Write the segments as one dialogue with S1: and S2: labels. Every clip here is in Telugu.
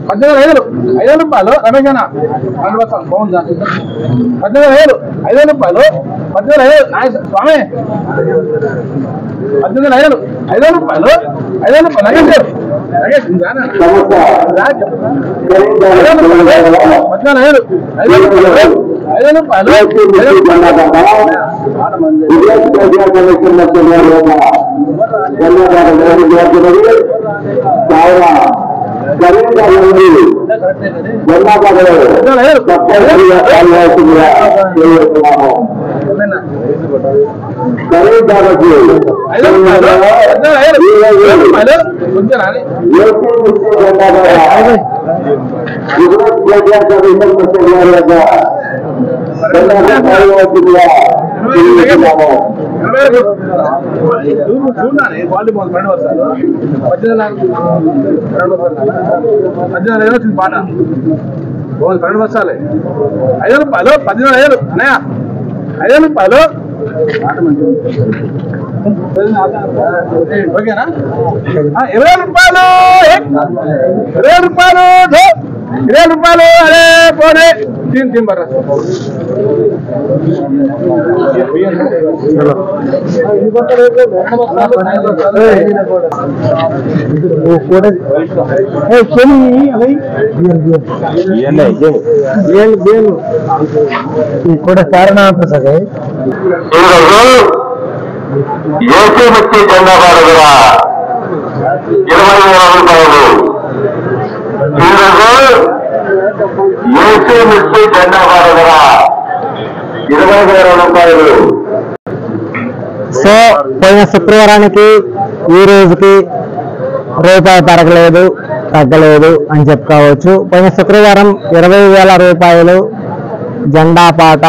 S1: 5,000 రూపాయలు రమేష్ అన్న బాగుందా 15,000 5,000 రూపాయలు 15,000 స్వామి 15,000 5,000 రూపాయలు 5,000 రూపాయలు నగేష్ గారు నగేష్ 5,000 పాట 12 వర్షాలే 5,000 రూపాయలు 15,000 అన్నయ్య 5,000 రూపాయలు ఓకేనా 20,000 రూపాయలు 20,000 రూపాయలు 20,000 రూపాయలు అరే పోనే तीन बार కారణ సరే ఏసీ వచ్చి జెండా బారదురా 20,000 రూపాయలు ఏసీ వచ్చి జెండా బారదురా 20,000 రూపాయలు. సో పోయిన శుక్రవారానికి ఈ రోజుకి రూపాయి పెరగలేదు తగ్గలేదు అని చెప్పుకోవచ్చు. పోయిన శుక్రవారం 20,000 రూపాయలు జెండా పాట,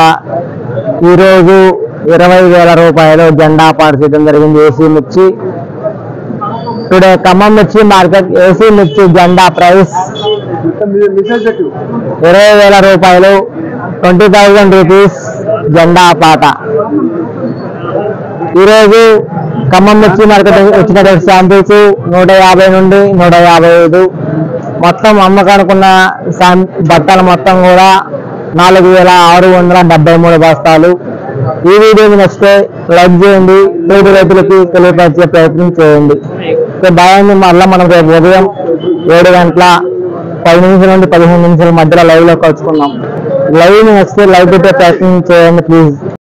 S1: ఈరోజు 20,000 రూపాయలు జెండా పాట చేయడం జరిగింది. ఏసీ మిర్చి టుడే ఖమ్మం మిర్చి మార్కెట్ ఏసీ మిర్చి జెండా ప్రైస్ 20,000 రూపాయలు 20,000 రూపీస్ జెండా పాట. ఈరోజు ఖమ్మం మిర్చి మార్కెట్ వచ్చినటువంటి శాంపిల్స్ 150 నుండి 155. మొత్తం అమ్మకానుకున్న బట్టలు మొత్తం కూడా 4,673 బస్తాలు. ఈ వీడియోని నచ్చితే లైక్ చేయండి, తోటి రైతులకి తెలియపరిచే ప్రయత్నం చేయండి. బాగుంది. మళ్ళీ మనం రేపు ఉదయం 7 గంటల 10 నిమిషాల నుండి 15 నిమిషాల మధ్యలో లైవ్ లో కలుసుకున్నాం. లైవ్ ని నచ్చితే లైక్ పెట్టే ప్రయత్నం చేయండి ప్లీజ్.